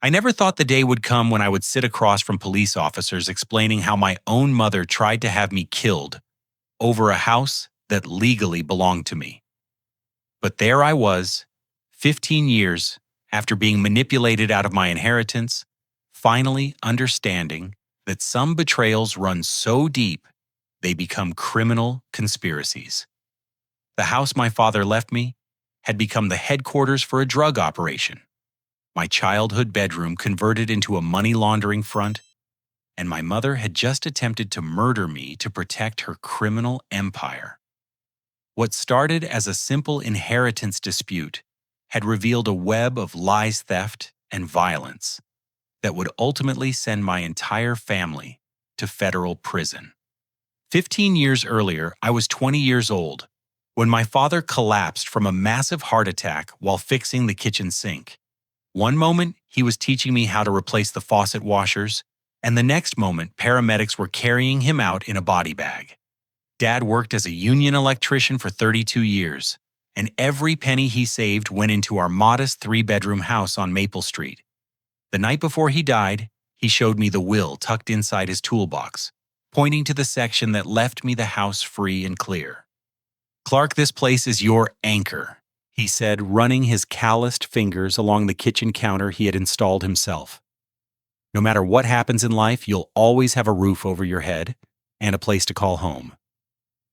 I never thought the day would come when I would sit across from police officers explaining how my own mother tried to have me killed over a house that legally belonged to me. But there I was, 15 years after being manipulated out of my inheritance, finally understanding that some betrayals run so deep they become criminal conspiracies. The house my father left me had become the headquarters for a drug operation. My childhood bedroom converted into a money laundering front, and my mother had just attempted to murder me to protect her criminal empire. What started as a simple inheritance dispute had revealed a web of lies, theft, and violence that would ultimately send my entire family to federal prison. 15 years earlier, I was 20 years old when my father collapsed from a massive heart attack while fixing the kitchen sink. One moment, he was teaching me how to replace the faucet washers, and the next moment, paramedics were carrying him out in a body bag. Dad worked as a union electrician for 32 years, and every penny he saved went into our modest 3-bedroom house on Maple Street. The night before he died, he showed me the will tucked inside his toolbox, pointing to the section that left me the house free and clear. "Clark, this place is your anchor," he said, running his calloused fingers along the kitchen counter he had installed himself. "No matter what happens in life, you'll always have a roof over your head and a place to call home."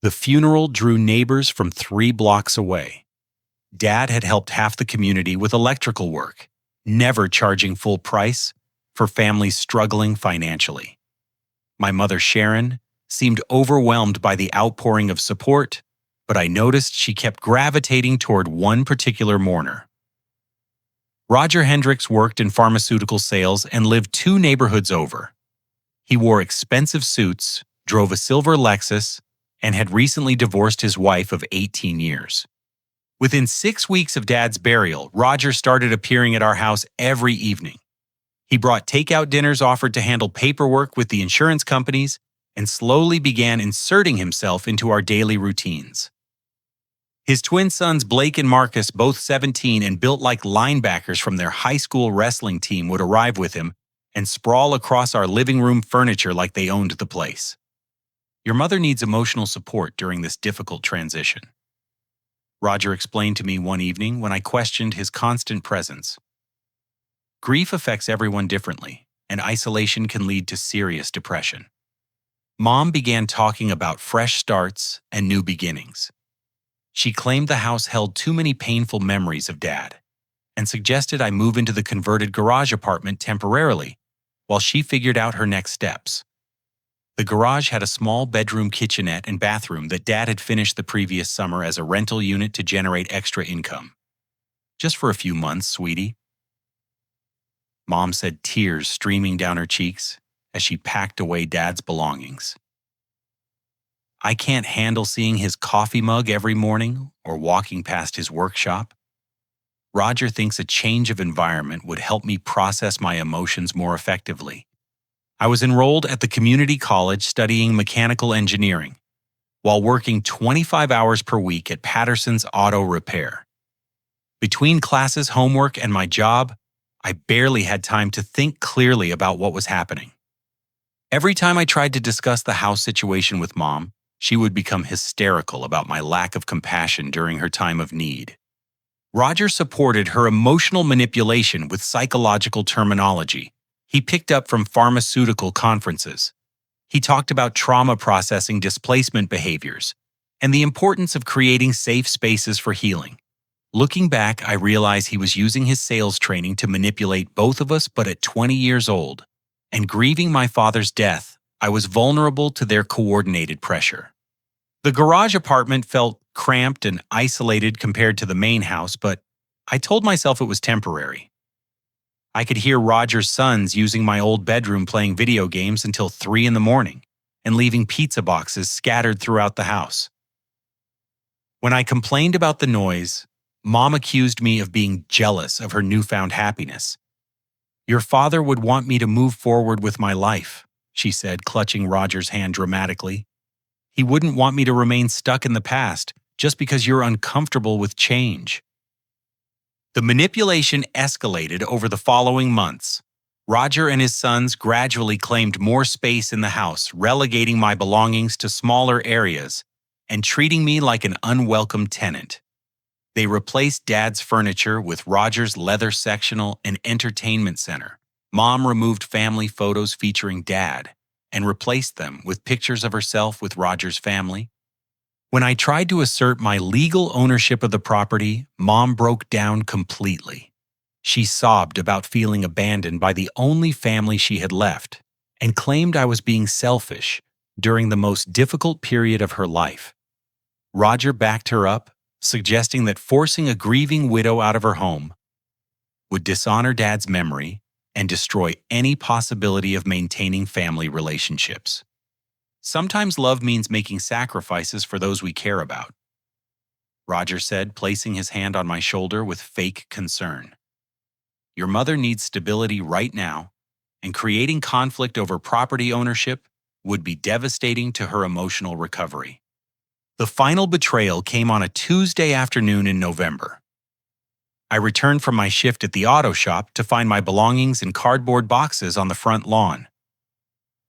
The funeral drew neighbors from 3 blocks away. Dad had helped half the community with electrical work, never charging full price for families struggling financially. My mother, Sharon, seemed overwhelmed by the outpouring of support, but I noticed she kept gravitating toward one particular mourner. Roger Hendricks worked in pharmaceutical sales and lived 2 neighborhoods over. He wore expensive suits, drove a silver Lexus, and had recently divorced his wife of 18 years. Within 6 weeks of Dad's burial, Roger started appearing at our house every evening. He brought takeout dinners offered to handle paperwork with the insurance companies and slowly began inserting himself into our daily routines. His twin sons Blake and Marcus, both 17 and built like linebackers from their high school wrestling team, would arrive with him and sprawl across our living room furniture like they owned the place. "Your mother needs emotional support during this difficult transition," Roger explained to me one evening when I questioned his constant presence. "Grief affects everyone differently, and isolation can lead to serious depression." Mom began talking about fresh starts and new beginnings. She claimed the house held too many painful memories of Dad and suggested I move into the converted garage apartment temporarily while she figured out her next steps. The garage had a small bedroom kitchenette and bathroom that Dad had finished the previous summer as a rental unit to generate extra income. "Just for a few months, sweetie," Mom said, tears streaming down her cheeks as she packed away Dad's belongings. "I can't handle seeing his coffee mug every morning or walking past his workshop. Roger thinks a change of environment would help me process my emotions more effectively." I was enrolled at the community college studying mechanical engineering while working 25 hours per week at Patterson's Auto Repair. Between classes, homework, and my job, I barely had time to think clearly about what was happening. Every time I tried to discuss the house situation with Mom, she would become hysterical about my lack of compassion during her time of need. Roger supported her emotional manipulation with psychological terminology he picked up from pharmaceutical conferences. He talked about trauma processing displacement behaviors and the importance of creating safe spaces for healing. Looking back, I realize he was using his sales training to manipulate both of us, but at 20 years old, and grieving my father's death, I was vulnerable to their coordinated pressure. The garage apartment felt cramped and isolated compared to the main house, but I told myself it was temporary. I could hear Roger's sons using my old bedroom playing video games until 3 in the morning and leaving pizza boxes scattered throughout the house. When I complained about the noise, Mom accused me of being jealous of her newfound happiness. "Your father would want me to move forward with my life," she said, clutching Roger's hand dramatically. "He wouldn't want me to remain stuck in the past just because you're uncomfortable with change." The manipulation escalated over the following months. Roger and his sons gradually claimed more space in the house, relegating my belongings to smaller areas and treating me like an unwelcome tenant. They replaced Dad's furniture with Roger's leather sectional and entertainment center. Mom removed family photos featuring Dad and replaced them with pictures of herself with Roger's family. When I tried to assert my legal ownership of the property, Mom broke down completely. She sobbed about feeling abandoned by the only family she had left and claimed I was being selfish during the most difficult period of her life. Roger backed her up, suggesting that forcing a grieving widow out of her home would dishonor Dad's memory and destroy any possibility of maintaining family relationships. Sometimes love means making sacrifices for those we care about, Roger said, placing his hand on my shoulder with fake concern. Your mother needs stability right now, and creating conflict over property ownership would be devastating to her emotional recovery. The final betrayal came on a Tuesday afternoon in November. I returned from my shift at the auto shop to find my belongings in cardboard boxes on the front lawn.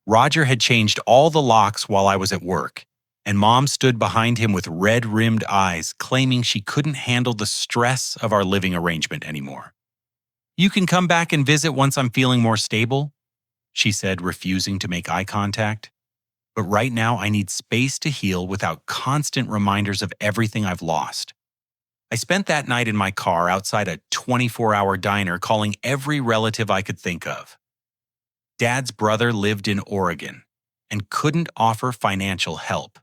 Roger had changed all the locks while I was at work, and Mom stood behind him with red-rimmed eyes, claiming she couldn't handle the stress of our living arrangement anymore. "You can come back and visit once I'm feeling more stable," she said, refusing to make eye contact. "But right now I need space to heal without constant reminders of everything I've lost." I spent that night in my car outside a 24-hour diner calling every relative I could think of. Dad's brother lived in Oregon and couldn't offer financial help.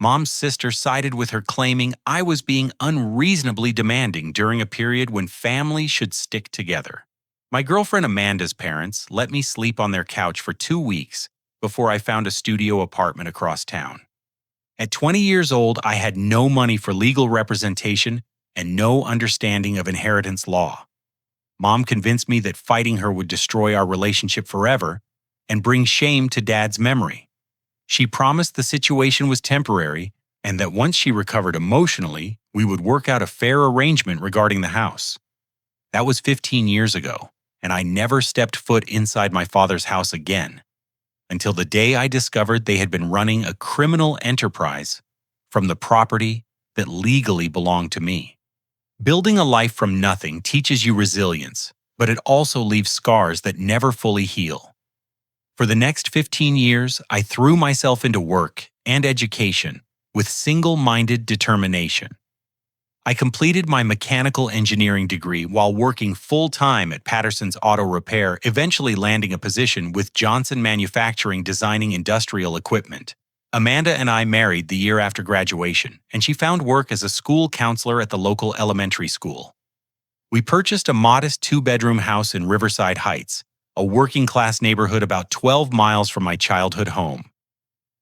Mom's sister sided with her, claiming I was being unreasonably demanding during a period when families should stick together. My girlfriend Amanda's parents let me sleep on their couch for 2 weeks before I found a studio apartment across town. At 20 years old, I had no money for legal representation and no understanding of inheritance law. Mom convinced me that fighting her would destroy our relationship forever and bring shame to Dad's memory. She promised the situation was temporary and that once she recovered emotionally, we would work out a fair arrangement regarding the house. That was 15 years ago, and I never stepped foot inside my father's house again, until the day I discovered they had been running a criminal enterprise from the property that legally belonged to me. Building a life from nothing teaches you resilience, but it also leaves scars that never fully heal. For the next 15 years, I threw myself into work and education with single-minded determination. I completed my mechanical engineering degree while working full-time at Patterson's Auto Repair, eventually landing a position with Johnson Manufacturing designing industrial equipment. Amanda and I married the year after graduation, and she found work as a school counselor at the local elementary school. We purchased a modest 2-bedroom house in Riverside Heights, a working-class neighborhood about 12 miles from my childhood home.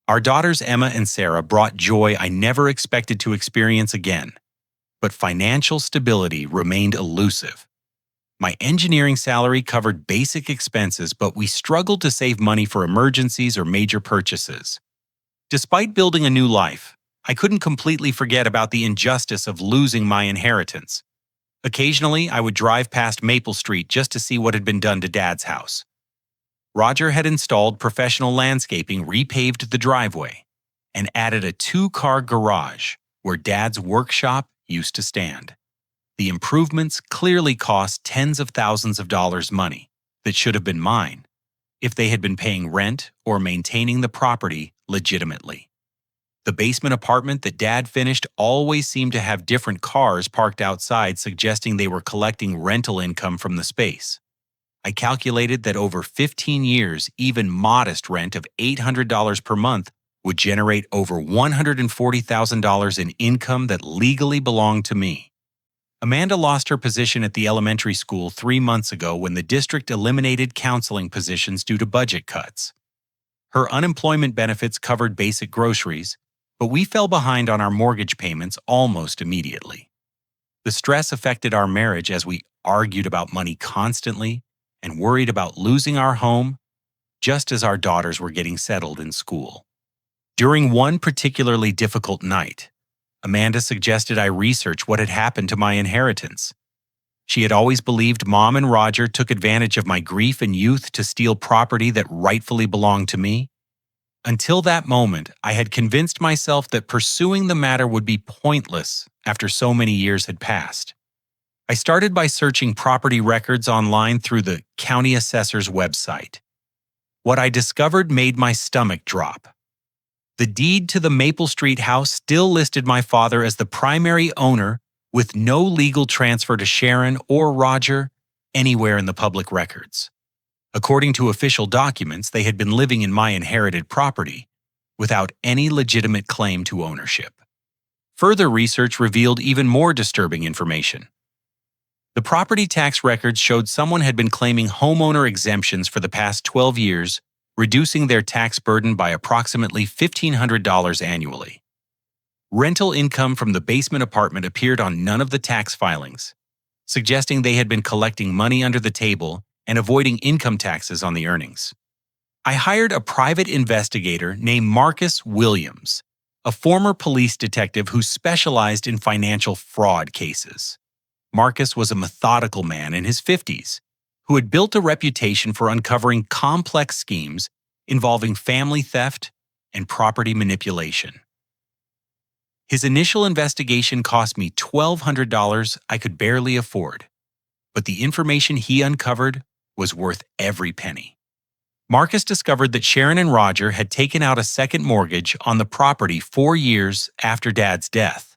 Our daughters Emma and Sarah brought joy I never expected to experience again, but financial stability remained elusive. My engineering salary covered basic expenses, but we struggled to save money for emergencies or major purchases. Despite building a new life, I couldn't completely forget about the injustice of losing my inheritance. Occasionally, I would drive past Maple Street just to see what had been done to Dad's house. Roger had installed professional landscaping, repaved the driveway, and added a 2-car garage where Dad's workshop used to stand. The improvements clearly cost tens of thousands of dollars money that should have been mine if they had been paying rent or maintaining the property legitimately. The basement apartment that Dad finished always seemed to have different cars parked outside, suggesting they were collecting rental income from the space. I calculated that over 15 years, even modest rent of $800 per month would generate over $140,000 in income that legally belonged to me. Amanda lost her position at the elementary school 3 months ago when the district eliminated counseling positions due to budget cuts. Her unemployment benefits covered basic groceries, but we fell behind on our mortgage payments almost immediately. The stress affected our marriage as we argued about money constantly and worried about losing our home just as our daughters were getting settled in school. During one particularly difficult night, Amanda suggested I research what had happened to my inheritance. She had always believed Mom and Roger took advantage of my grief and youth to steal property that rightfully belonged to me. Until that moment, I had convinced myself that pursuing the matter would be pointless after so many years had passed. I started by searching property records online through the county assessor's website. What I discovered made my stomach drop. The deed to the Maple Street house still listed my father as the primary owner, with no legal transfer to Sharon or Roger anywhere in the public records. According to official documents, they had been living in my inherited property without any legitimate claim to ownership. Further research revealed even more disturbing information. The property tax records showed someone had been claiming homeowner exemptions for the past 12 years, reducing their tax burden by approximately $1,500 annually. Rental income from the basement apartment appeared on none of the tax filings, suggesting they had been collecting money under the table and avoiding income taxes on the earnings. I hired a private investigator named Marcus Williams, a former police detective who specialized in financial fraud cases. Marcus was a methodical man in his 50s who had built a reputation for uncovering complex schemes involving family theft and property manipulation. His initial investigation cost me $1,200 I could barely afford, but the information he uncovered was worth every penny. Marcus discovered that Sharon and Roger had taken out a second mortgage on the property 4 years after Dad's death.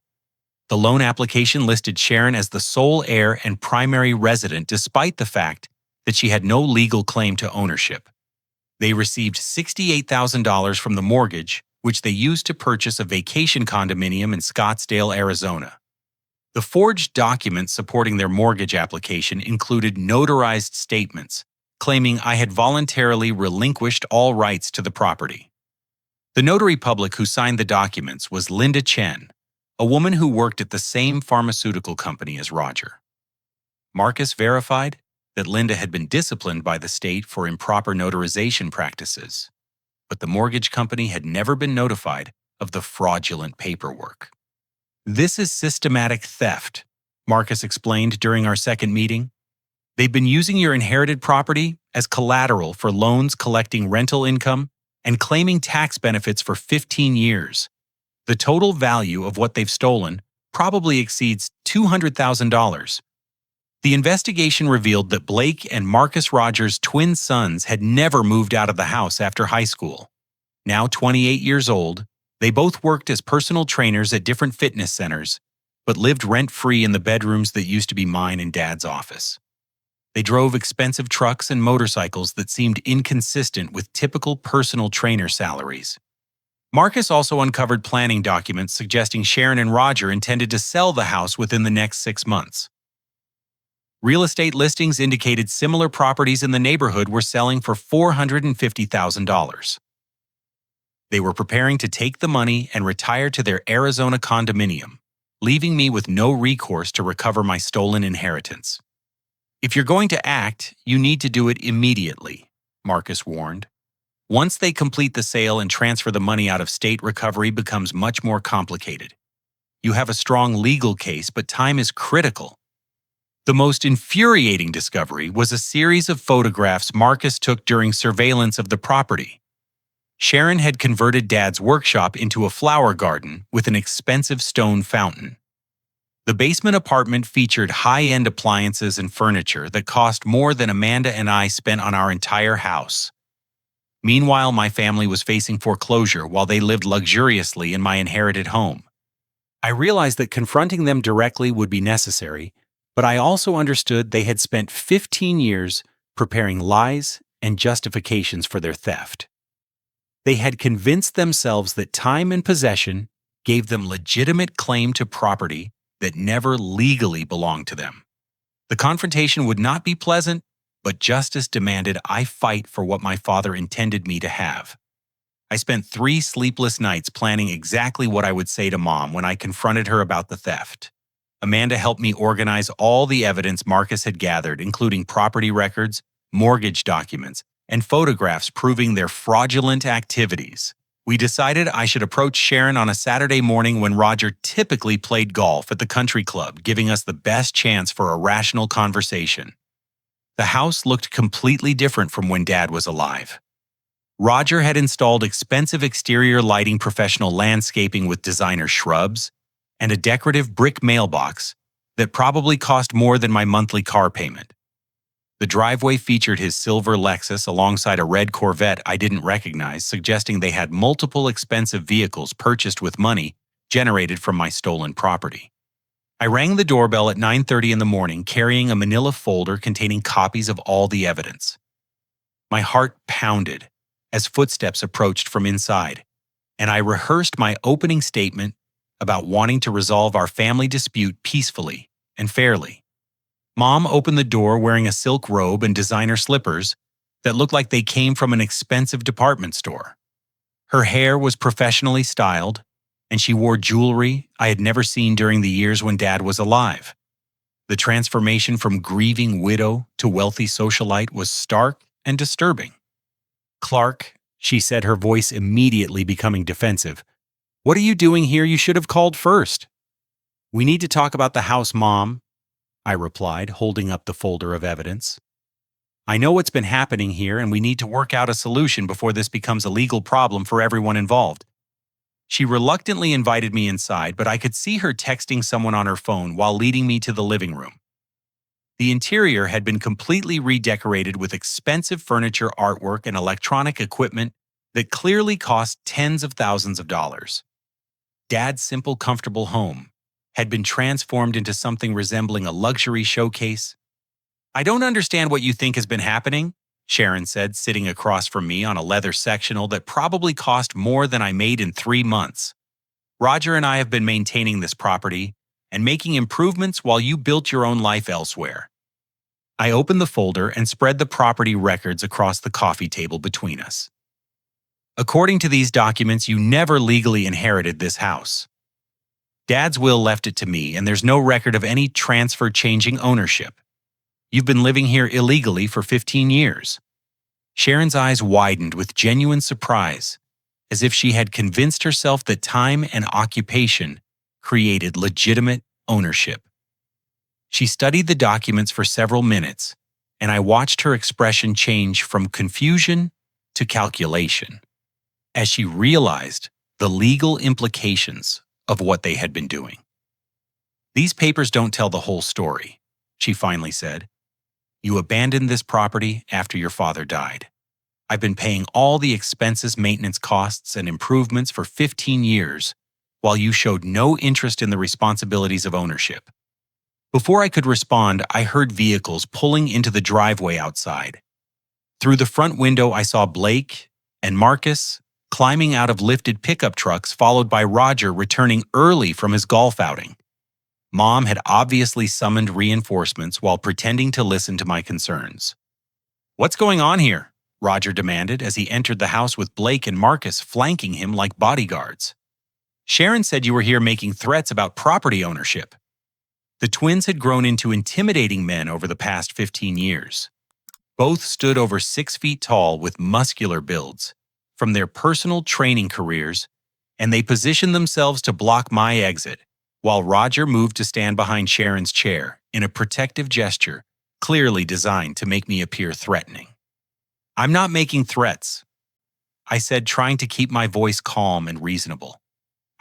The loan application listed Sharon as the sole heir and primary resident despite the fact that she had no legal claim to ownership. They received $68,000 from the mortgage, which they used to purchase a vacation condominium in Scottsdale, Arizona. The forged documents supporting their mortgage application included notarized statements claiming I had voluntarily relinquished all rights to the property. The notary public who signed the documents was Linda Chen, a woman who worked at the same pharmaceutical company as Roger. Marcus verified that Linda had been disciplined by the state for improper notarization practices, but the mortgage company had never been notified of the fraudulent paperwork. "This is systematic theft," Marcus explained during our second meeting. "They've been using your inherited property as collateral for loans collecting rental income and claiming tax benefits for 15 years. The total value of what they've stolen probably exceeds $200,000. The investigation revealed that Blake and Marcus Rogers' twin sons had never moved out of the house after high school. Now 28 years old, they both worked as personal trainers at different fitness centers, but lived rent-free in the bedrooms that used to be mine and Dad's office. They drove expensive trucks and motorcycles that seemed inconsistent with typical personal trainer salaries. Marcus also uncovered planning documents suggesting Sharon and Roger intended to sell the house within the next 6 months. Real estate listings indicated similar properties in the neighborhood were selling for $450,000. They were preparing to take the money and retire to their Arizona condominium, leaving me with no recourse to recover my stolen inheritance. "If you're going to act, you need to do it immediately," Marcus warned. "Once they complete the sale and transfer the money out of state, recovery becomes much more complicated. You have a strong legal case, but time is critical." The most infuriating discovery was a series of photographs Marcus took during surveillance of the property. Sharon had converted Dad's workshop into a flower garden with an expensive stone fountain. The basement apartment featured high-end appliances and furniture that cost more than Amanda and I spent on our entire house. Meanwhile, my family was facing foreclosure while they lived luxuriously in my inherited home. I realized that confronting them directly would be necessary, but I also understood they had spent 15 years preparing lies and justifications for their theft. They had convinced themselves that time and possession gave them legitimate claim to property that never legally belonged to them. The confrontation would not be pleasant, but justice demanded I fight for what my father intended me to have. I spent 3 sleepless nights planning exactly what I would say to Mom when I confronted her about the theft. Amanda helped me organize all the evidence Marcus had gathered, including property records, mortgage documents, and photographs proving their fraudulent activities, We decided I should approach Sharon on a Saturday morning when Roger typically played golf at the country club, giving us the best chance for a rational conversation. The house looked completely different from when Dad was alive. Roger had installed expensive exterior lighting, professional landscaping with designer shrubs, and a decorative brick mailbox that probably cost more than my monthly car payment. The driveway featured his silver Lexus alongside a red Corvette I didn't recognize, suggesting they had multiple expensive vehicles purchased with money generated from my stolen property. I rang the doorbell at 9:30 in the morning, carrying a manila folder containing copies of all the evidence. My heart pounded as footsteps approached from inside, and I rehearsed my opening statement about wanting to resolve our family dispute peacefully and fairly. Mom opened the door wearing a silk robe and designer slippers that looked like they came from an expensive department store. Her hair was professionally styled, and she wore jewelry I had never seen during the years when Dad was alive. The transformation from grieving widow to wealthy socialite was stark and disturbing. "Clark," she said, her voice immediately becoming defensive. "What are you doing here? You should have called first." "We need to talk about the house, Mom," I replied, holding up the folder of evidence. "I know what's been happening here, and we need to work out a solution before this becomes a legal problem for everyone involved." She reluctantly invited me inside, but I could see her texting someone on her phone while leading me to the living room. The interior had been completely redecorated with expensive furniture, artwork, and electronic equipment that clearly cost tens of thousands of dollars. Dad's simple, comfortable home had been transformed into something resembling a luxury showcase. "I don't understand what you think has been happening," Sharon said, sitting across from me on a leather sectional that probably cost more than I made in 3 months. "Roger and I have been maintaining this property and making improvements while you built your own life elsewhere." I opened the folder and spread the property records across the coffee table between us. "According to these documents, you never legally inherited this house. Dad's will left it to me, and there's no record of any transfer changing ownership. You've been living here illegally for 15 years. Sharon's eyes widened with genuine surprise, as if she had convinced herself that time and occupation created legitimate ownership. She studied the documents for several minutes, and I watched her expression change from confusion to calculation as she realized the legal implications of what they had been doing. "These papers don't tell the whole story," she finally said. "You abandoned this property after your father died. I've been paying all the expenses, maintenance costs, and improvements for 15 years, while you showed no interest in the responsibilities of ownership." Before I could respond, I heard vehicles pulling into the driveway outside. Through the front window, I saw Blake and Marcus climbing out of lifted pickup trucks, followed by Roger returning early from his golf outing. Mom had obviously summoned reinforcements while pretending to listen to my concerns. "What's going on here?" Roger demanded as he entered the house with Blake and Marcus flanking him like bodyguards. "Sharon said you were here making threats about property ownership." The twins had grown into intimidating men over the past 15 years. Both stood over 6 feet tall with muscular builds from their personal training careers, and they positioned themselves to block my exit, while Roger moved to stand behind Sharon's chair in a protective gesture clearly designed to make me appear threatening. "I'm not making threats," I said, trying to keep my voice calm and reasonable.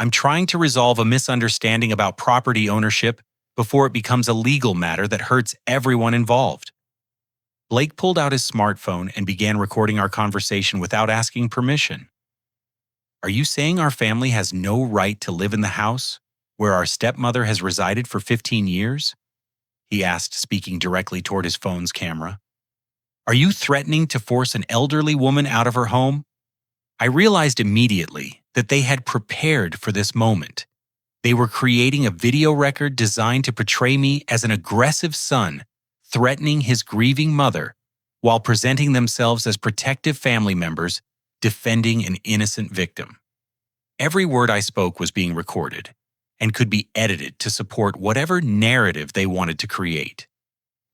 "I'm trying to resolve a misunderstanding about property ownership before it becomes a legal matter that hurts everyone involved." Blake pulled out his smartphone and began recording our conversation without asking permission. "Are you saying our family has no right to live in the house where our stepmother has resided for 15 years? He asked, speaking directly toward his phone's camera. "Are you threatening to force an elderly woman out of her home?" I realized immediately that they had prepared for this moment. They were creating a video record designed to portray me as an aggressive son threatening his grieving mother while presenting themselves as protective family members defending an innocent victim. Every word I spoke was being recorded and could be edited to support whatever narrative they wanted to create.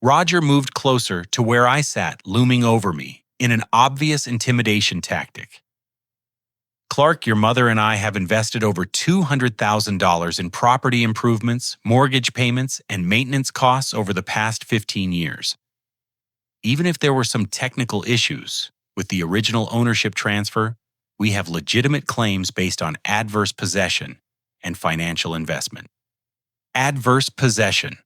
Roger moved closer to where I sat, looming over me in an obvious intimidation tactic. Clark, your mother and I have invested over $200,000 in property improvements, mortgage payments, and maintenance costs over the past 15 years. Even if there were some technical issues with the original ownership transfer, we have legitimate claims based on adverse possession and financial investment. Adverse possession.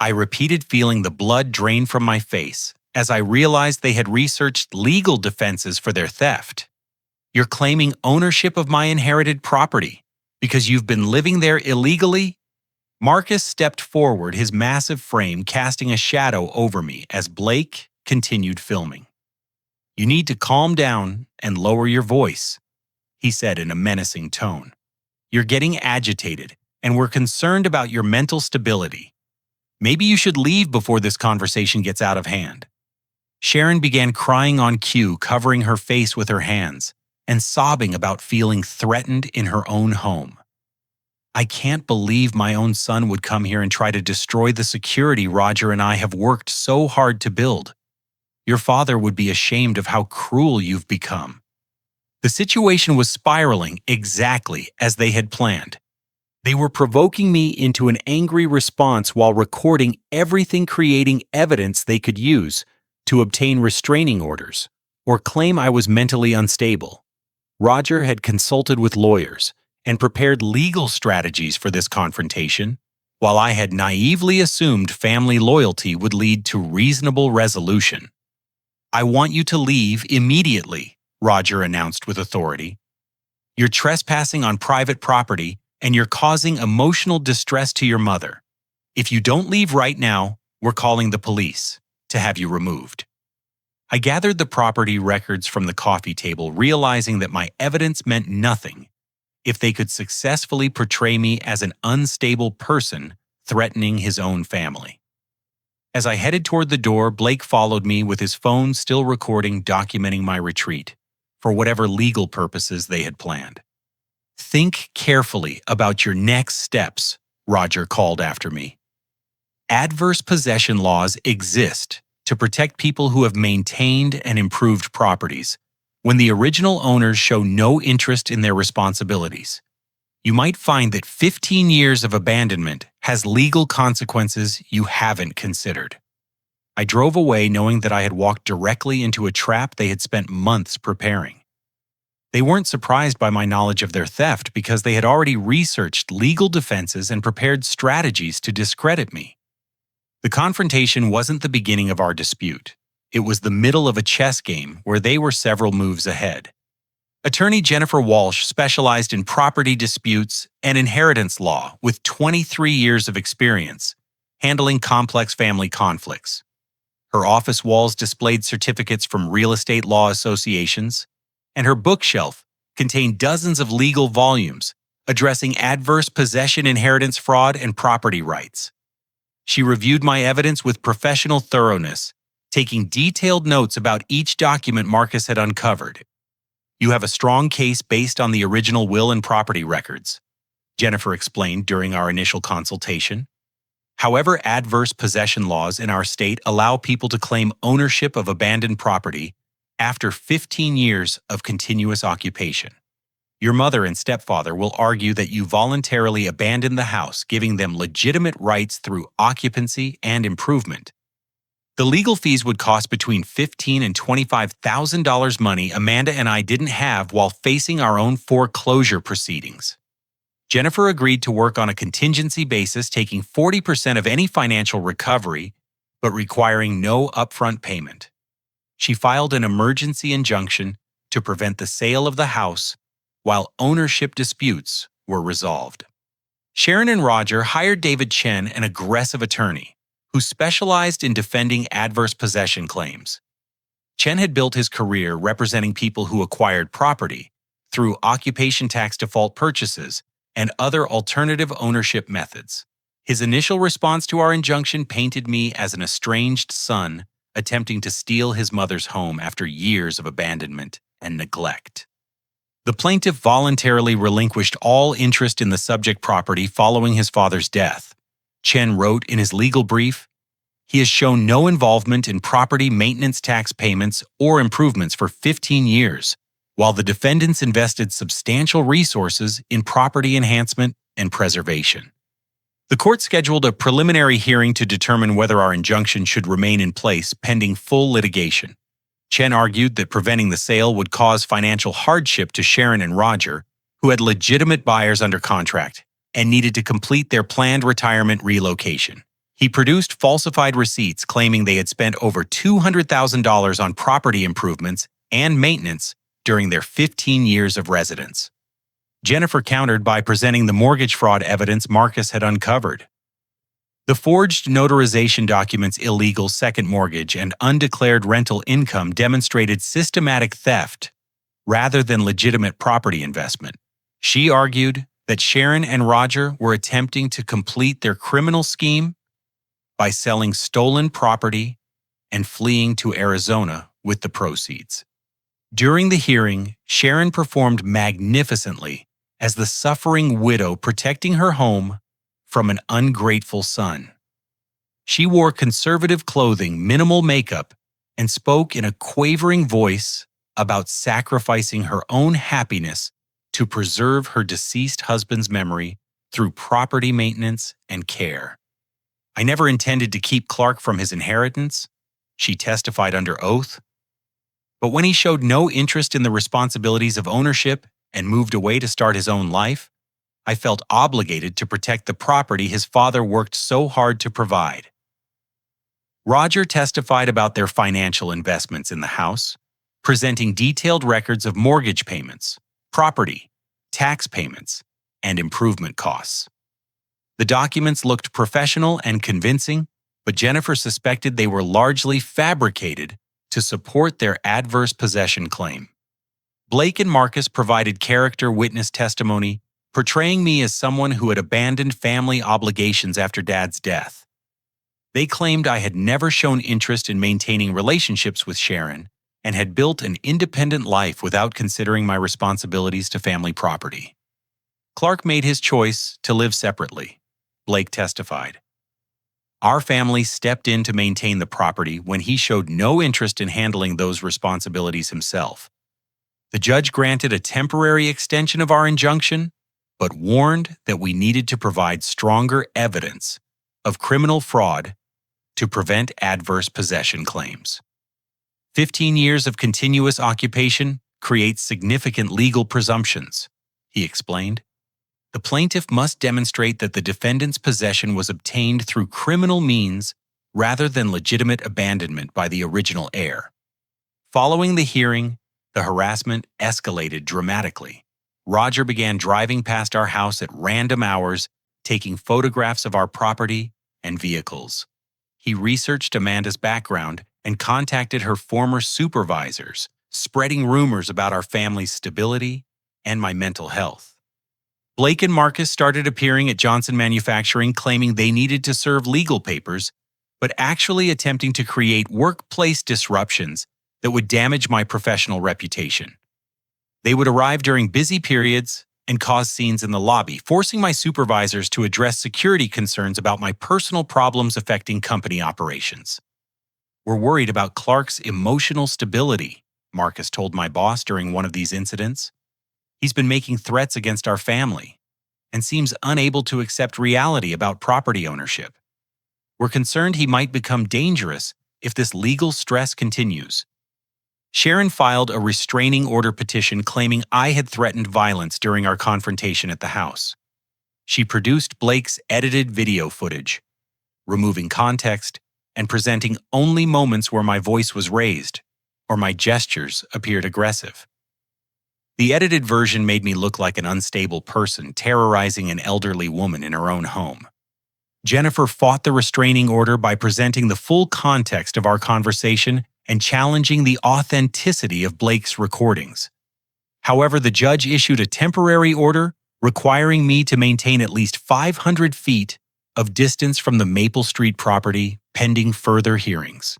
I repeated, feeling the blood drain from my face as I realized they had researched legal defenses for their theft. You're claiming ownership of my inherited property because you've been living there illegally? Marcus stepped forward, his massive frame casting a shadow over me as Blake continued filming. You need to calm down and lower your voice, he said in a menacing tone. You're getting agitated, and we're concerned about your mental stability. Maybe you should leave before this conversation gets out of hand. Sharon began crying on cue, covering her face with her hands and sobbing about feeling threatened in her own home. I can't believe my own son would come here and try to destroy the security Roger and I have worked so hard to build. Your father would be ashamed of how cruel you've become. The situation was spiraling exactly as they had planned. They were provoking me into an angry response while recording everything, creating evidence they could use to obtain restraining orders or claim I was mentally unstable. Roger had consulted with lawyers and prepared legal strategies for this confrontation, while I had naively assumed family loyalty would lead to reasonable resolution. I want you to leave immediately, Roger announced with authority. You're trespassing on private property and you're causing emotional distress to your mother. If you don't leave right now, we're calling the police to have you removed. I gathered the property records from the coffee table, realizing that my evidence meant nothing if they could successfully portray me as an unstable person threatening his own family. As I headed toward the door, Blake followed me with his phone still recording, documenting my retreat for whatever legal purposes they had planned. Think carefully about your next steps, Roger called after me. Adverse possession laws exist to protect people who have maintained and improved properties when the original owners show no interest in their responsibilities. You might find that 15 years of abandonment has legal consequences you haven't considered. I drove away knowing that I had walked directly into a trap they had spent months preparing. They weren't surprised by my knowledge of their theft because they had already researched legal defenses and prepared strategies to discredit me. The confrontation wasn't the beginning of our dispute. It was the middle of a chess game where they were several moves ahead. Attorney Jennifer Walsh specialized in property disputes and inheritance law with 23 years of experience, handling complex family conflicts. Her office walls displayed certificates from real estate law associations, and her bookshelf contained dozens of legal volumes addressing adverse possession, inheritance fraud, and property rights. She reviewed my evidence with professional thoroughness, taking detailed notes about each document Marcus had uncovered. You have a strong case based on the original will and property records, Jennifer explained during our initial consultation. However, adverse possession laws in our state allow people to claim ownership of abandoned property after 15 years of continuous occupation. Your mother and stepfather will argue that you voluntarily abandoned the house, giving them legitimate rights through occupancy and improvement. The legal fees would cost between $15,000 and $25,000, money Amanda and I didn't have while facing our own foreclosure proceedings. Jennifer agreed to work on a contingency basis, taking 40% of any financial recovery, but requiring no upfront payment. She filed an emergency injunction to prevent the sale of the house while ownership disputes were resolved. Sharon and Roger hired David Chen, an aggressive attorney who specialized in defending adverse possession claims. Chen had built his career representing people who acquired property through occupation tax default purchases and other alternative ownership methods. His initial response to our injunction painted me as an estranged son attempting to steal his mother's home after years of abandonment and neglect. The plaintiff voluntarily relinquished all interest in the subject property following his father's death. Chen wrote in his legal brief, "He has shown no involvement in property maintenance tax payments or improvements for 15 years, while the defendants invested substantial resources in property enhancement and preservation. The court scheduled a preliminary hearing to determine whether our injunction should remain in place pending full litigation. Chen argued that preventing the sale would cause financial hardship to Sharon and Roger, who had legitimate buyers under contract and needed to complete their planned retirement relocation. He produced falsified receipts claiming they had spent over $200,000 on property improvements and maintenance during their 15 years of residence. Jennifer countered by presenting the mortgage fraud evidence Marcus had uncovered. The forged notarization documents' illegal second mortgage and undeclared rental income demonstrated systematic theft rather than legitimate property investment. She argued that Sharon and Roger were attempting to complete their criminal scheme by selling stolen property and fleeing to Arizona with the proceeds. During the hearing, Sharon performed magnificently as the suffering widow protecting her home from an ungrateful son. She wore conservative clothing, minimal makeup, and spoke in a quavering voice about sacrificing her own happiness to preserve her deceased husband's memory through property maintenance and care. "I never intended to keep Clark from his inheritance," she testified under oath. But when he showed no interest in the responsibilities of ownership and moved away to start his own life, I felt obligated to protect the property his father worked so hard to provide. Roger testified about their financial investments in the house, presenting detailed records of mortgage payments, property, tax payments, and improvement costs. The documents looked professional and convincing, but Jennifer suspected they were largely fabricated to support their adverse possession claim. Blake and Marcus provided character witness testimony, portraying me as someone who had abandoned family obligations after Dad's death. They claimed I had never shown interest in maintaining relationships with Sharon and had built an independent life without considering my responsibilities to family property. Clark made his choice to live separately, Blake testified. Our family stepped in to maintain the property when he showed no interest in handling those responsibilities himself. The judge granted a temporary extension of our injunction, but warned that we needed to provide stronger evidence of criminal fraud to prevent adverse possession claims. 15 years of continuous occupation creates significant legal presumptions, he explained. The plaintiff must demonstrate that the defendant's possession was obtained through criminal means rather than legitimate abandonment by the original heir. Following the hearing, the harassment escalated dramatically. Roger began driving past our house at random hours, taking photographs of our property and vehicles. He researched Amanda's background and contacted her former supervisors, spreading rumors about our family's stability and my mental health. Blake and Marcus started appearing at Johnson Manufacturing claiming they needed to serve legal papers, but actually attempting to create workplace disruptions that would damage my professional reputation. They would arrive during busy periods and cause scenes in the lobby, forcing my supervisors to address security concerns about my personal problems affecting company operations. "We're worried about Clark's emotional stability," Marcus told my boss during one of these incidents. "He's been making threats against our family and seems unable to accept reality about property ownership. We're concerned he might become dangerous if this legal stress continues." Sharon filed a restraining order petition claiming I had threatened violence during our confrontation at the house. She produced Blake's edited video footage, removing context and presenting only moments where my voice was raised or my gestures appeared aggressive. The edited version made me look like an unstable person terrorizing an elderly woman in her own home. Jennifer fought the restraining order by presenting the full context of our conversation and challenging the authenticity of Blake's recordings. However, the judge issued a temporary order requiring me to maintain at least 500 feet of distance from the Maple Street property pending further hearings.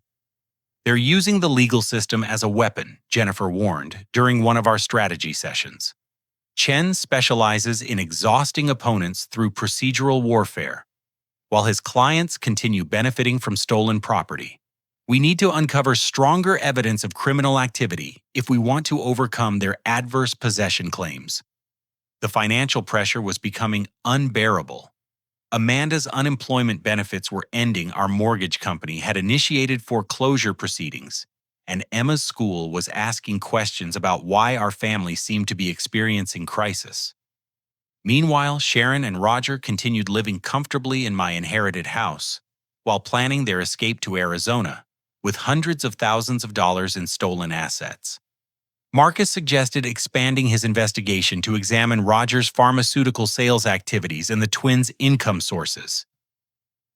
"They're using the legal system as a weapon," Jennifer warned during one of our strategy sessions. "Chen specializes in exhausting opponents through procedural warfare, while his clients continue benefiting from stolen property. We need to uncover stronger evidence of criminal activity if we want to overcome their adverse possession claims. The financial pressure was becoming unbearable. Amanda's unemployment benefits were ending. Our mortgage company had initiated foreclosure proceedings, and Emma's school was asking questions about why our family seemed to be experiencing crisis. Meanwhile, Sharon and Roger continued living comfortably in my inherited house, while planning their escape to Arizona, with hundreds of thousands of dollars in stolen assets. Marcus suggested expanding his investigation to examine Roger's pharmaceutical sales activities and the twins' income sources.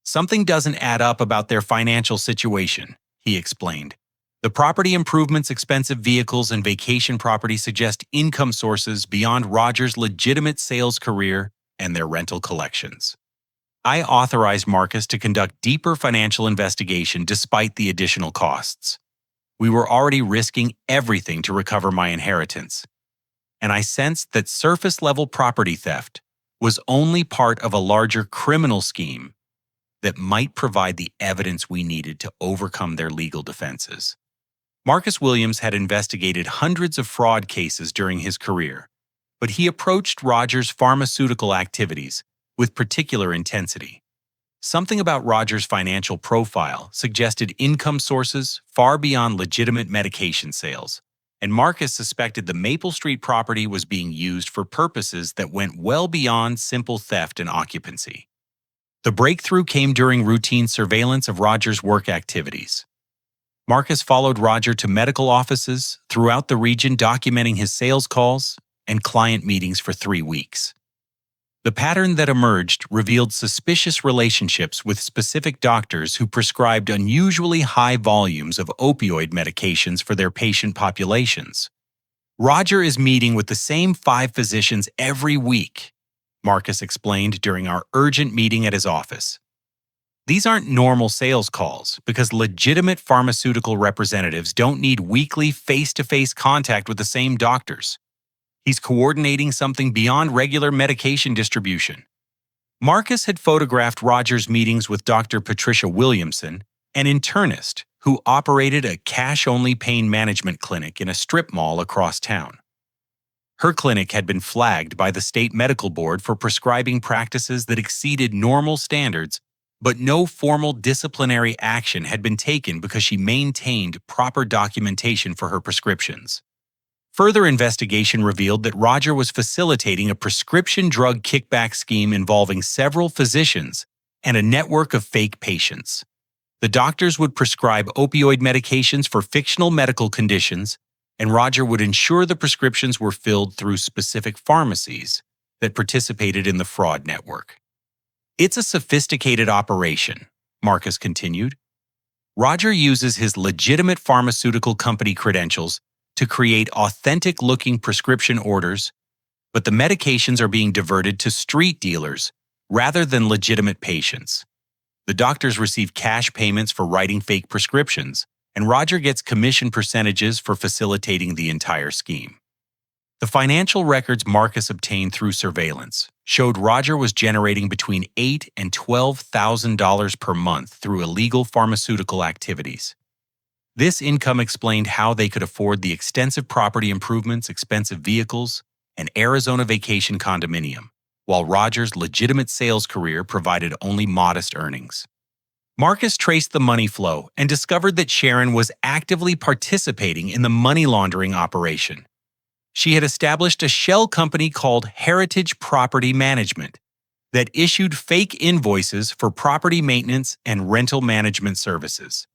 Something doesn't add up about their financial situation, he explained. The property improvements, expensive vehicles, and vacation property suggest income sources beyond Roger's legitimate sales career and their rental collections. I authorized Marcus to conduct deeper financial investigation despite the additional costs. We were already risking everything to recover my inheritance, and I sensed that surface-level property theft was only part of a larger criminal scheme that might provide the evidence we needed to overcome their legal defenses. Marcus Williams had investigated hundreds of fraud cases during his career, but he approached Roger's pharmaceutical activities with particular intensity. Something about Roger's financial profile suggested income sources far beyond legitimate medication sales, and Marcus suspected the Maple Street property was being used for purposes that went well beyond simple theft and occupancy. The breakthrough came during routine surveillance of Roger's work activities. Marcus followed Roger to medical offices throughout the region, documenting his sales calls and client meetings for 3 weeks. The pattern that emerged revealed suspicious relationships with specific doctors who prescribed unusually high volumes of opioid medications for their patient populations. Roger is meeting with the same 5 physicians every week, Marcus explained during our urgent meeting at his office. These aren't normal sales calls because legitimate pharmaceutical representatives don't need weekly face-to-face contact with the same doctors. He's coordinating something beyond regular medication distribution. Marcus had photographed Roger's meetings with Dr. Patricia Williamson, an internist who operated a cash-only pain management clinic in a strip mall across town. Her clinic had been flagged by the state medical board for prescribing practices that exceeded normal standards, but no formal disciplinary action had been taken because she maintained proper documentation for her prescriptions. Further investigation revealed that Roger was facilitating a prescription drug kickback scheme involving several physicians and a network of fake patients. The doctors would prescribe opioid medications for fictional medical conditions, and Roger would ensure the prescriptions were filled through specific pharmacies that participated in the fraud network. It's a sophisticated operation, Marcus continued. Roger uses his legitimate pharmaceutical company credentials to create authentic-looking prescription orders, but the medications are being diverted to street dealers rather than legitimate patients. The doctors receive cash payments for writing fake prescriptions, and Roger gets commission percentages for facilitating the entire scheme. The financial records Marcus obtained through surveillance showed Roger was generating between $8,000 and $12,000 per month through illegal pharmaceutical activities. This income explained how they could afford the extensive property improvements, expensive vehicles, and Arizona vacation condominium, while Roger's legitimate sales career provided only modest earnings. Marcus traced the money flow and discovered that Sharon was actively participating in the money laundering operation. She had established a shell company called Heritage Property Management that issued fake invoices for property maintenance and rental management services.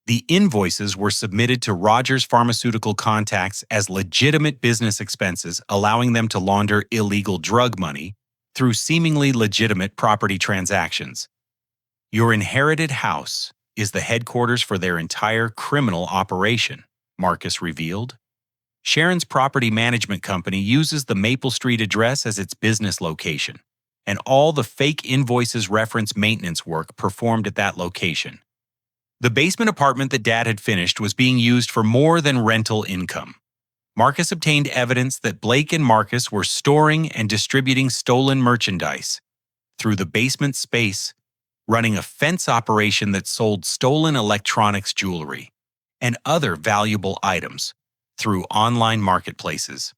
The invoices were submitted to Roger's pharmaceutical contacts as legitimate business expenses, allowing them to launder illegal drug money through seemingly legitimate property transactions. Your inherited house is the headquarters for their entire criminal operation, Marcus revealed. Sharon's property management company uses the Maple Street address as its business location, and all the fake invoices reference maintenance work performed at that location. The basement apartment that Dad had finished was being used for more than rental income. Marcus obtained evidence that Blake and Marcus were storing and distributing stolen merchandise through the basement space running a fence operation that sold stolen electronics jewelry and other valuable items through online marketplaces.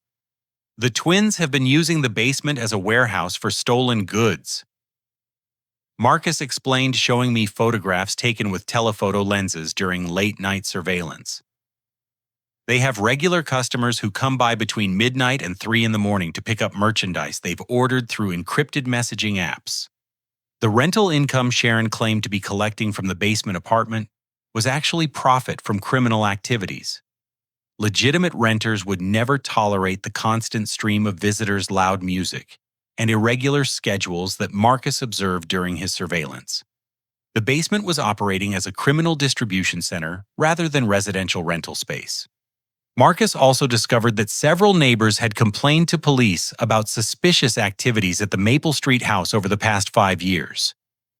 The twins have been using the basement as a warehouse for stolen goods. Marcus explained, showing me photographs taken with telephoto lenses during late-night surveillance. They have regular customers who come by between midnight and 3 in the morning to pick up merchandise they've ordered through encrypted messaging apps. The rental income Sharon claimed to be collecting from the basement apartment was actually profit from criminal activities. Legitimate renters would never tolerate the constant stream of visitors' loud music and irregular schedules that Marcus observed during his surveillance. The basement was operating as a criminal distribution center rather than residential rental space. Marcus also discovered that several neighbors had complained to police about suspicious activities at the Maple Street house over the past 5 years.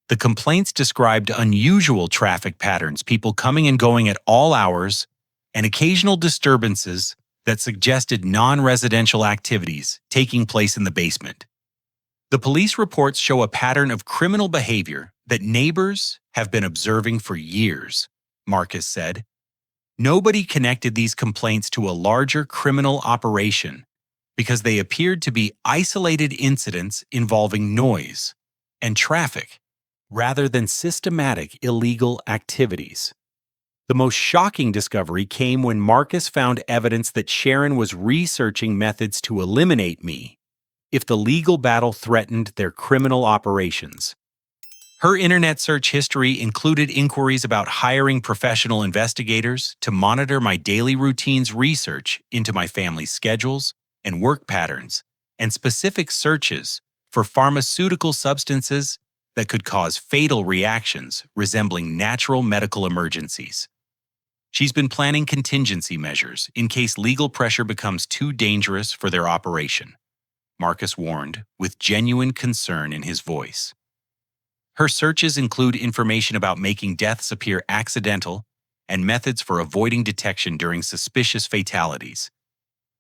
The complaints described unusual traffic patterns, people coming and going at all hours, and occasional disturbances that suggested non-residential activities taking place in the basement. The police reports show a pattern of criminal behavior that neighbors have been observing for years, Marcus said. Nobody connected these complaints to a larger criminal operation because they appeared to be isolated incidents involving noise and traffic rather than systematic illegal activities. The most shocking discovery came when Marcus found evidence that Sharon was researching methods to eliminate me if the legal battle threatened their criminal operations. Her internet search history included inquiries about hiring professional investigators to monitor my daily routines, research into my family's schedules and work patterns, and specific searches for pharmaceutical substances that could cause fatal reactions resembling natural medical emergencies. She's been planning contingency measures in case legal pressure becomes too dangerous for their operation, Marcus warned, with genuine concern in his voice. Her searches include information about making deaths appear accidental and methods for avoiding detection during suspicious fatalities.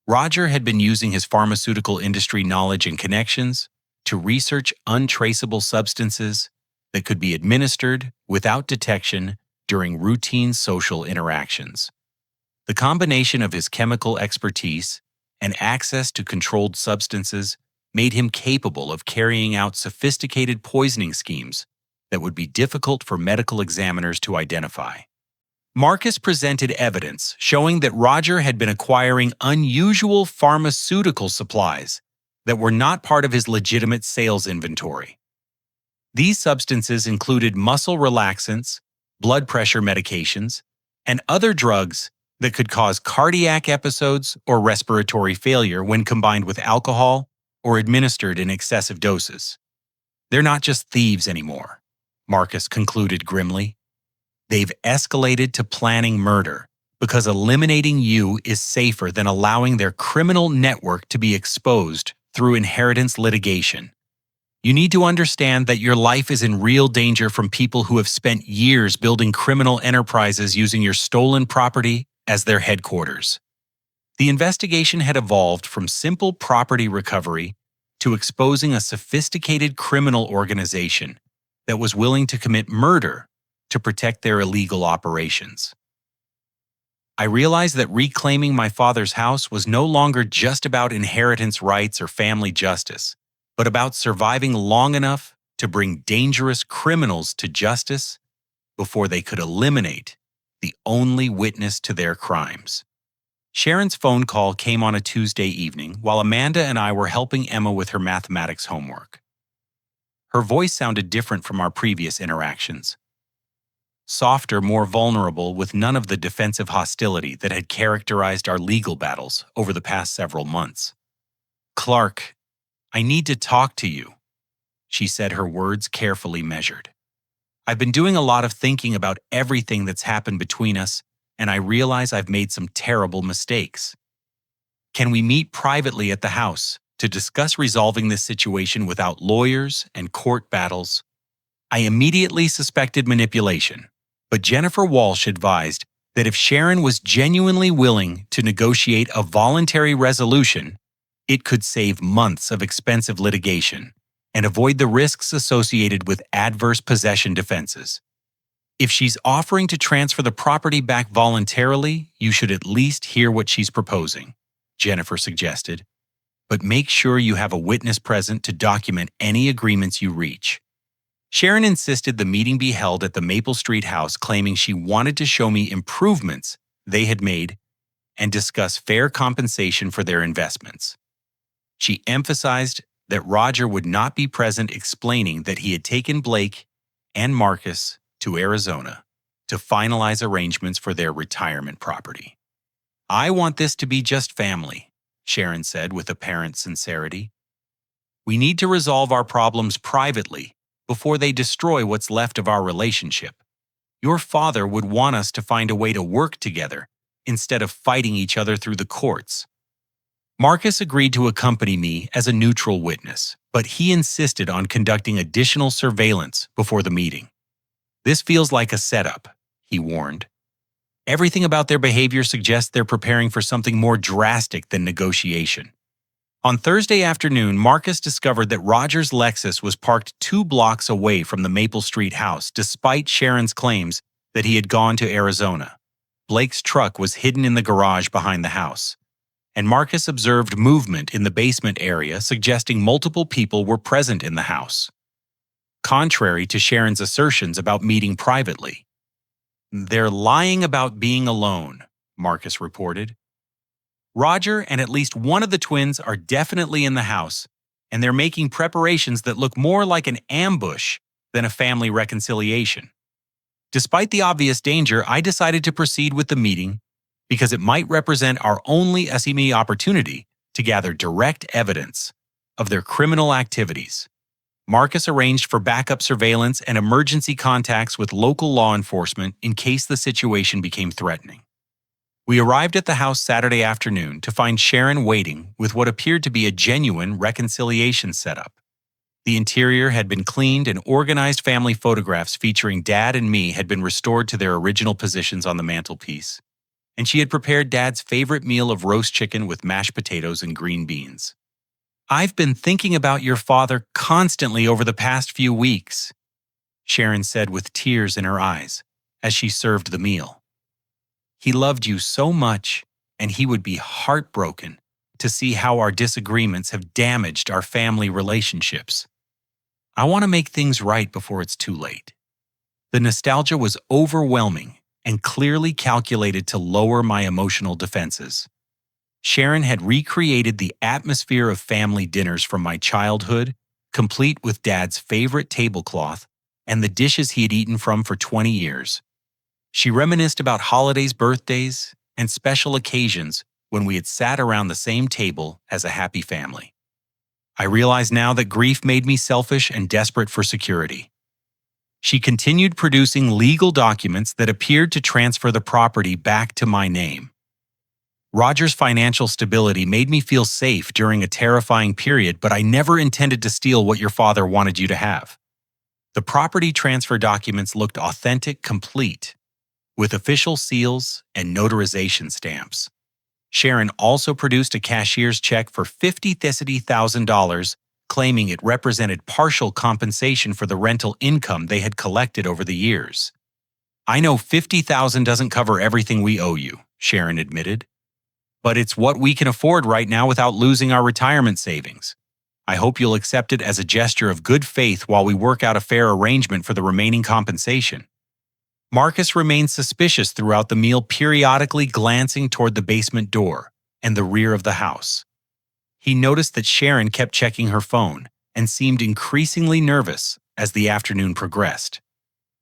Roger had been using his pharmaceutical industry knowledge and connections to research untraceable substances that could be administered without detection during routine social interactions. The combination of his chemical expertise and access to controlled substances made him capable of carrying out sophisticated poisoning schemes that would be difficult for medical examiners to identify. Marcus presented evidence showing that Roger had been acquiring unusual pharmaceutical supplies that were not part of his legitimate sales inventory. These substances included muscle relaxants, blood pressure medications, and other drugs that could cause cardiac episodes or respiratory failure when combined with alcohol or administered in excessive doses. They're not just thieves anymore, Marcus concluded grimly. They've escalated to planning murder because eliminating you is safer than allowing their criminal network to be exposed through inheritance litigation. You need to understand that your life is in real danger from people who have spent years building criminal enterprises using your stolen property as their headquarters. The investigation had evolved from simple property recovery to exposing a sophisticated criminal organization that was willing to commit murder to protect their illegal operations. I realized that reclaiming my father's house was no longer just about inheritance rights or family justice, but about surviving long enough to bring dangerous criminals to justice before they could eliminate the only witness to their crimes. Sharon's phone call came on a Tuesday evening while Amanda and I were helping Emma with her mathematics homework. Her voice sounded different from our previous interactions. Softer, more vulnerable, with none of the defensive hostility that had characterized our legal battles over the past several months. "Clark, I need to talk to you," she said, her words carefully measured. "I've been doing a lot of thinking about everything that's happened between us, and I realize I've made some terrible mistakes. Can we meet privately at the house to discuss resolving this situation without lawyers and court battles?" I immediately suspected manipulation, but Jennifer Walsh advised that if Sharon was genuinely willing to negotiate a voluntary resolution, it could save months of expensive litigation. and avoid the risks associated with adverse possession defenses. If she's offering to transfer the property back voluntarily, you should at least hear what she's proposing, Jennifer suggested. But make sure you have a witness present to document any agreements you reach. Sharon insisted the meeting be held at the Maple Street house, claiming she wanted to show me improvements they had made and discuss fair compensation for their investments. She emphasized that Roger would not be present, explaining that he had taken Blake and Marcus to Arizona to finalize arrangements for their retirement property. "I want this to be just family," Sharon said with apparent sincerity. "We need to resolve our problems privately before they destroy what's left of our relationship. Your father would want us to find a way to work together instead of fighting each other through the courts." Marcus agreed to accompany me as a neutral witness, but he insisted on conducting additional surveillance before the meeting. "This feels like a setup," he warned. "Everything about their behavior suggests they're preparing for something more drastic than negotiation." On Thursday afternoon, Marcus discovered that Roger's Lexus was parked 2 blocks away from the Maple Street house, despite Sharon's claims that he had gone to Arizona. Blake's truck was hidden in the garage behind the house, and Marcus observed movement in the basement area, suggesting multiple people were present in the house. Contrary to Sharon's assertions about meeting privately. "They're lying about being alone," Marcus reported. "Roger and at least one of the twins are definitely in the house, and they're making preparations that look more like an ambush than a family reconciliation. Despite the obvious danger, I decided to proceed with the meeting because it might represent our only opportunity to gather direct evidence of their criminal activities." Marcus arranged for backup surveillance and emergency contacts with local law enforcement in case the situation became threatening. We arrived at the house Saturday afternoon to find Sharon waiting with what appeared to be a genuine reconciliation setup. The interior had been cleaned and organized family photographs featuring Dad and me had been restored to their original positions on the mantelpiece, and she had prepared Dad's favorite meal of roast chicken with mashed potatoes and green beans. "I've been thinking about your father constantly over the past few weeks," Sharon said with tears in her eyes as she served the meal. "He loved you so much, and he would be heartbroken to see how our disagreements have damaged our family relationships. I want to make things right before it's too late." The nostalgia was overwhelming and clearly calculated to lower my emotional defenses. Sharon had recreated the atmosphere of family dinners from my childhood, complete with Dad's favorite tablecloth and the dishes he had eaten from for 20 years. She reminisced about holidays, birthdays, and special occasions when we had sat around the same table as a happy family. I realize now that grief made me selfish and desperate for security. She continued producing legal documents that appeared to transfer the property back to my name. "Roger's financial stability made me feel safe during a terrifying period, but I never intended to steal what your father wanted you to have." The property transfer documents looked authentic, complete, with official seals and notarization stamps. Sharon also produced a cashier's check for $50,000, claiming it represented partial compensation for the rental income they had collected over the years. "I know $50,000 doesn't cover everything we owe you," Sharon admitted, "but it's what we can afford right now without losing our retirement savings. I hope you'll accept it as a gesture of good faith while we work out a fair arrangement for the remaining compensation." Marcus remained suspicious throughout the meal, periodically glancing toward the basement door and the rear of the house. He noticed that Sharon kept checking her phone and seemed increasingly nervous as the afternoon progressed.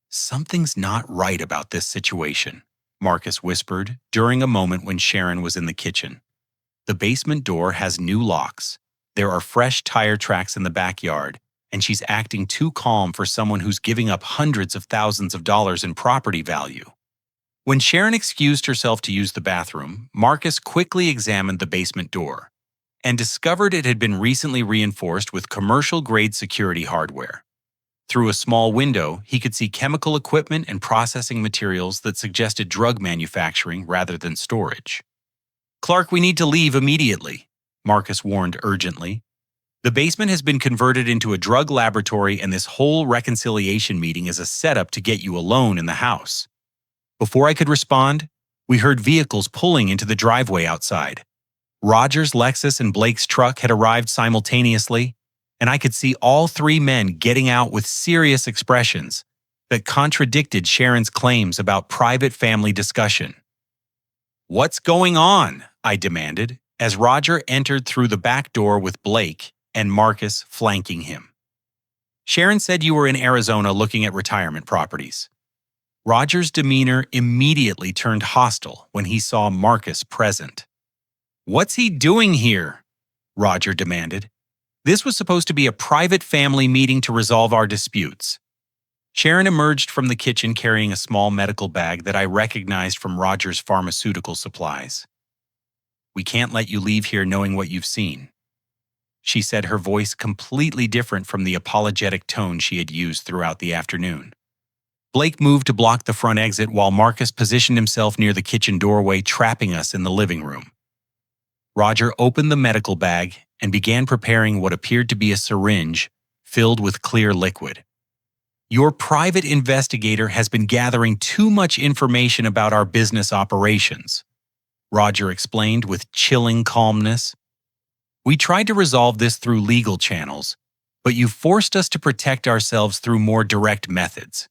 "Something's not right about this situation," Marcus whispered during a moment when Sharon was in the kitchen. "The basement door has new locks. There are fresh tire tracks in the backyard, and she's acting too calm for someone who's giving up hundreds of thousands of dollars in property value." When Sharon excused herself to use the bathroom, Marcus quickly examined the basement door and discovered it had been recently reinforced with commercial-grade security hardware. Through a small window, he could see chemical equipment and processing materials that suggested drug manufacturing rather than storage. "Clark, we need to leave immediately," Marcus warned urgently. The basement has been converted into a drug laboratory, and this whole reconciliation meeting is a setup to get you alone in the house. Before I could respond, we heard vehicles pulling into the driveway outside. Roger's Lexus and Blake's truck had arrived simultaneously, and I could see all three men getting out with serious expressions that contradicted Sharon's claims about private family discussion. "What's going on?" I demanded, as Roger entered through the back door with Blake and Marcus flanking him. "Sharon said you were in Arizona looking at retirement properties." Roger's demeanor immediately turned hostile when he saw Marcus present. "What's he doing here?" Roger demanded. "This was supposed to be a private family meeting to resolve our disputes." Sharon emerged from the kitchen carrying a small medical bag that I recognized from Roger's pharmaceutical supplies. "We can't let you leave here knowing what you've seen," she said, her voice completely different from the apologetic tone she had used throughout the afternoon. Blake moved to block the front exit while Marcus positioned himself near the kitchen doorway, trapping us in the living room. Roger opened the medical bag and began preparing what appeared to be a syringe filled with clear liquid. "Your private investigator has been gathering too much information about our business operations," Roger explained with chilling calmness. "We tried to resolve this through legal channels, but you forced us to protect ourselves through more direct methods."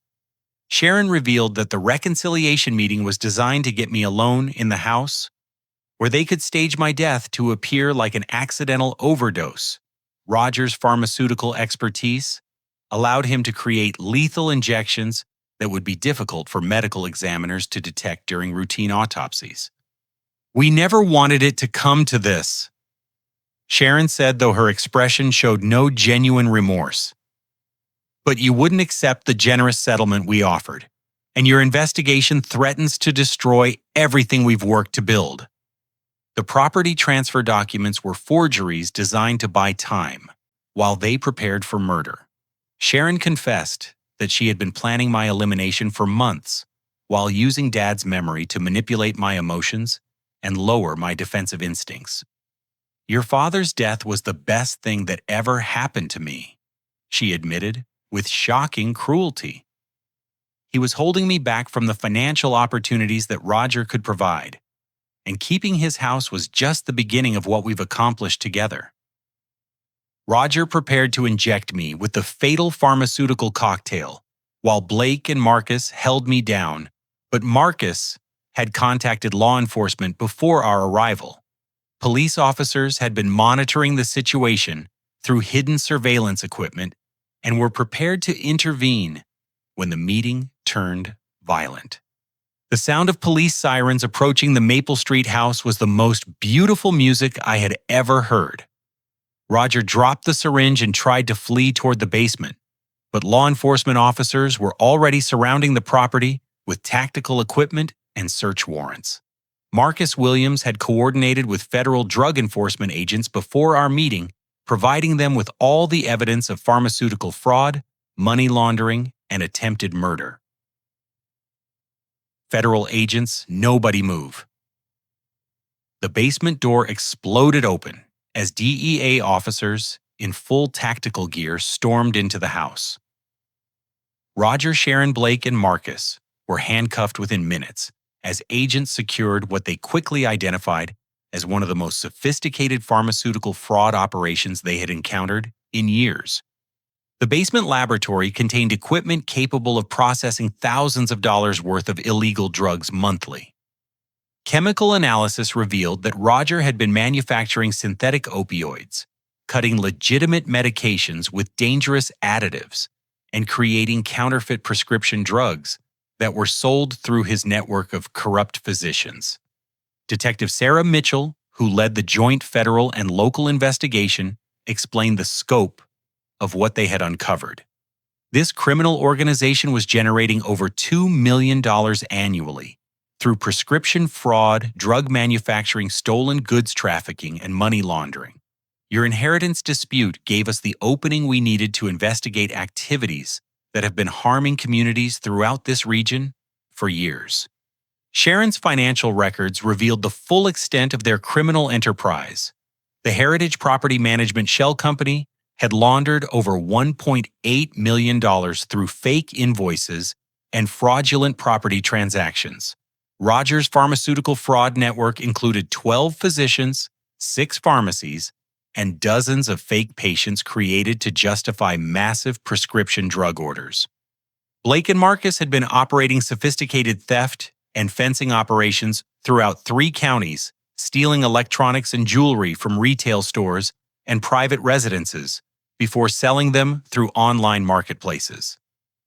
Sharon revealed that the reconciliation meeting was designed to get me alone in the house, where they could stage my death to appear like an accidental overdose. Roger's pharmaceutical expertise allowed him to create lethal injections that would be difficult for medical examiners to detect during routine autopsies. "We never wanted it to come to this," Sharon said, though her expression showed no genuine remorse. "But you wouldn't accept the generous settlement we offered, and your investigation threatens to destroy everything we've worked to build." The property transfer documents were forgeries designed to buy time, while they prepared for murder. Sharon confessed that she had been planning my elimination for months, while using Dad's memory to manipulate my emotions and lower my defensive instincts. "Your father's death was the best thing that ever happened to me," she admitted, with shocking cruelty. "He was holding me back from the financial opportunities that Roger could provide, and keeping his house was just the beginning of what we've accomplished together." Roger prepared to inject me with the fatal pharmaceutical cocktail, while Blake and Marcus held me down, but Marcus had contacted law enforcement before our arrival. Police officers had been monitoring the situation through hidden surveillance equipment and were prepared to intervene when the meeting turned violent. The sound of police sirens approaching the Maple Street house was the most beautiful music I had ever heard. Roger dropped the syringe and tried to flee toward the basement, but law enforcement officers were already surrounding the property with tactical equipment and search warrants. Marcus Williams had coordinated with federal drug enforcement agents before our meeting, providing them with all the evidence of pharmaceutical fraud, money laundering, and attempted murder. "Federal agents, nobody move." The basement door exploded open as DEA officers in full tactical gear stormed into the house. Roger, Sharon, Blake, and Marcus were handcuffed within minutes as agents secured what they quickly identified as one of the most sophisticated pharmaceutical fraud operations they had encountered in years. The basement laboratory contained equipment capable of processing thousands of dollars worth of illegal drugs monthly. Chemical analysis revealed that Roger had been manufacturing synthetic opioids, cutting legitimate medications with dangerous additives, and creating counterfeit prescription drugs that were sold through his network of corrupt physicians. Detective Sarah Mitchell, who led the joint federal and local investigation, explained the scope of what they had uncovered. This criminal organization was generating over $2 million annually through prescription fraud, drug manufacturing, stolen goods trafficking, and money laundering. Your inheritance dispute gave us the opening we needed to investigate activities that have been harming communities throughout this region for years. Sharon's financial records revealed the full extent of their criminal enterprise. The Heritage Property Management Shell Company had laundered over $1.8 million through fake invoices and fraudulent property transactions. Rogers' pharmaceutical fraud network included 12 physicians, 6 pharmacies, and dozens of fake patients created to justify massive prescription drug orders. Blake and Marcus had been operating sophisticated theft and fencing operations throughout 3 counties, stealing electronics and jewelry from retail stores and private residences before selling them through online marketplaces.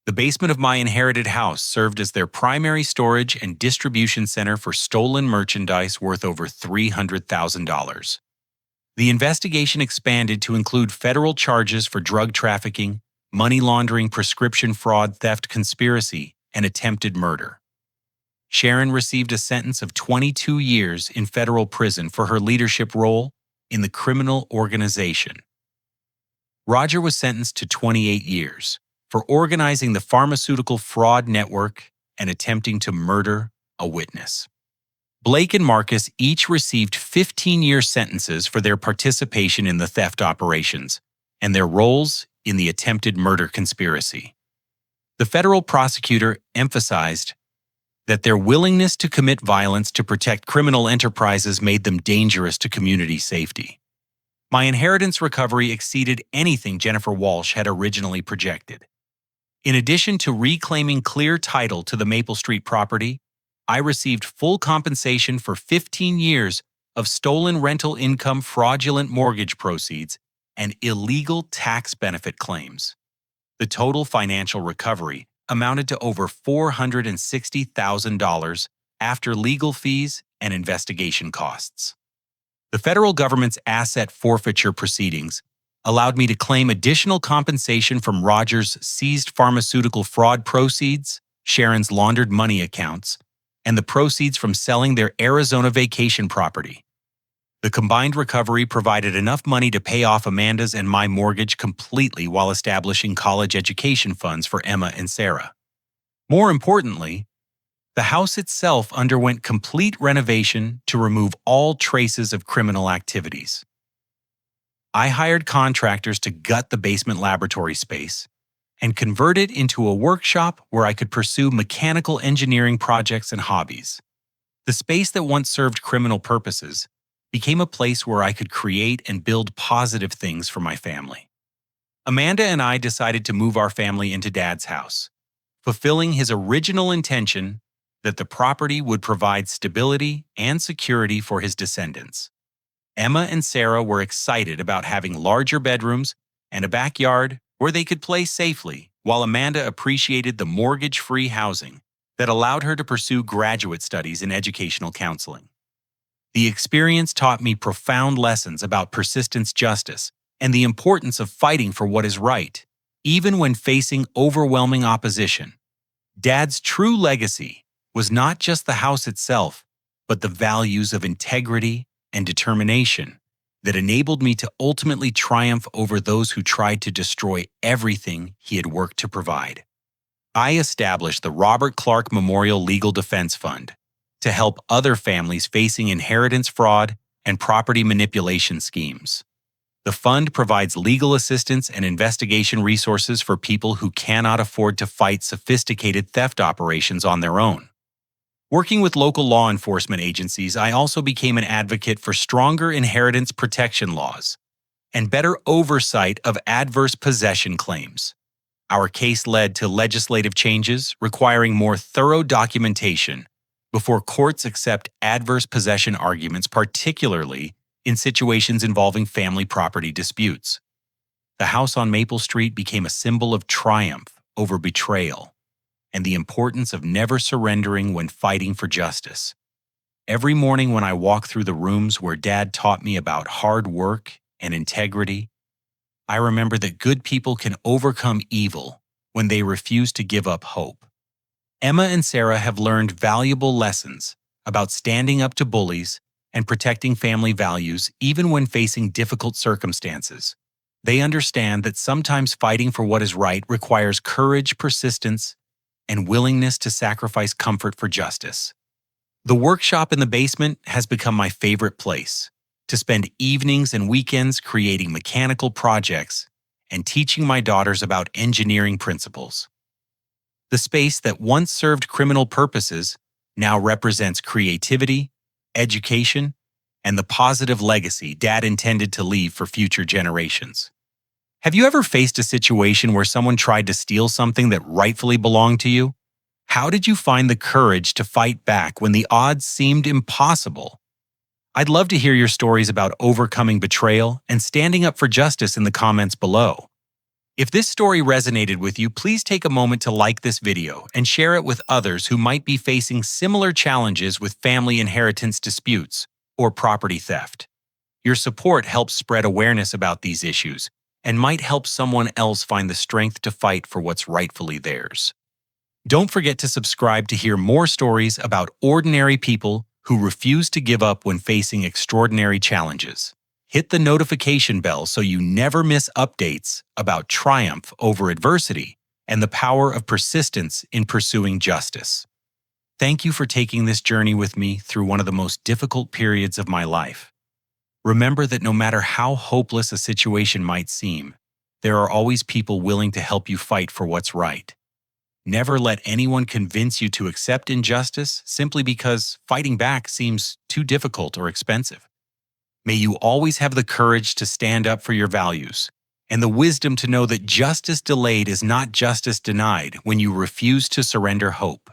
The basement of my inherited house served as their primary storage and distribution center for stolen merchandise worth over $300,000. The investigation expanded to include federal charges for drug trafficking, money laundering, prescription fraud, theft, conspiracy, and attempted murder. Sharon received a sentence of 22 years in federal prison for her leadership role in the criminal organization. Roger was sentenced to 28 years for organizing the pharmaceutical fraud network and attempting to murder a witness. Blake and Marcus each received 15-year sentences for their participation in the theft operations and their roles in the attempted murder conspiracy. The federal prosecutor emphasized that their willingness to commit violence to protect criminal enterprises made them dangerous to community safety. My inheritance recovery exceeded anything Jennifer Walsh had originally projected. In addition to reclaiming clear title to the Maple Street property, I received full compensation for 15 years of stolen rental income, fraudulent mortgage proceeds, and illegal tax benefit claims. The total financial recovery amounted to over $460,000 after legal fees and investigation costs. The federal government's asset forfeiture proceedings allowed me to claim additional compensation from Rogers' seized pharmaceutical fraud proceeds, Sharon's laundered money accounts, and the proceeds from selling their Arizona vacation property. The combined recovery provided enough money to pay off Amanda's and my mortgage completely while establishing college education funds for Emma and Sarah. More importantly, the house itself underwent complete renovation to remove all traces of criminal activities. I hired contractors to gut the basement laboratory space and convert it into a workshop where I could pursue mechanical engineering projects and hobbies. The space that once served criminal purposes became a place where I could create and build positive things for my family. Amanda and I decided to move our family into Dad's house, fulfilling his original intention that the property would provide stability and security for his descendants. Emma and Sarah were excited about having larger bedrooms and a backyard where they could play safely, while Amanda appreciated the mortgage-free housing that allowed her to pursue graduate studies in educational counseling. The experience taught me profound lessons about persistence, justice, and the importance of fighting for what is right, even when facing overwhelming opposition. Dad's true legacy was not just the house itself, but the values of integrity and determination that enabled me to ultimately triumph over those who tried to destroy everything he had worked to provide. I established the Robert Clark Memorial Legal Defense Fund to help other families facing inheritance fraud and property manipulation schemes. The fund provides legal assistance and investigation resources for people who cannot afford to fight sophisticated theft operations on their own. Working with local law enforcement agencies, I also became an advocate for stronger inheritance protection laws and better oversight of adverse possession claims. Our case led to legislative changes requiring more thorough documentation before courts accept adverse possession arguments, particularly in situations involving family property disputes. The house on Maple Street became a symbol of triumph over betrayal and the importance of never surrendering when fighting for justice. Every morning when I walk through the rooms where Dad taught me about hard work and integrity, I remember that good people can overcome evil when they refuse to give up hope. Emma and Sarah have learned valuable lessons about standing up to bullies and protecting family values even when facing difficult circumstances. They understand that sometimes fighting for what is right requires courage, persistence, and willingness to sacrifice comfort for justice. The workshop in the basement has become my favorite place, to spend evenings and weekends creating mechanical projects and teaching my daughters about engineering principles. The space that once served criminal purposes now represents creativity, education, and the positive legacy Dad intended to leave for future generations. Have you ever faced a situation where someone tried to steal something that rightfully belonged to you? How did you find the courage to fight back when the odds seemed impossible? I'd love to hear your stories about overcoming betrayal and standing up for justice in the comments below. If this story resonated with you, please take a moment to like this video and share it with others who might be facing similar challenges with family inheritance disputes or property theft. Your support helps spread awareness about these issues and might help someone else find the strength to fight for what's rightfully theirs. Don't forget to subscribe to hear more stories about ordinary people who refuse to give up when facing extraordinary challenges. Hit the notification bell so you never miss updates about triumph over adversity and the power of persistence in pursuing justice. Thank you for taking this journey with me through one of the most difficult periods of my life. Remember that no matter how hopeless a situation might seem, there are always people willing to help you fight for what's right. Never let anyone convince you to accept injustice simply because fighting back seems too difficult or expensive. May you always have the courage to stand up for your values and the wisdom to know that justice delayed is not justice denied when you refuse to surrender hope.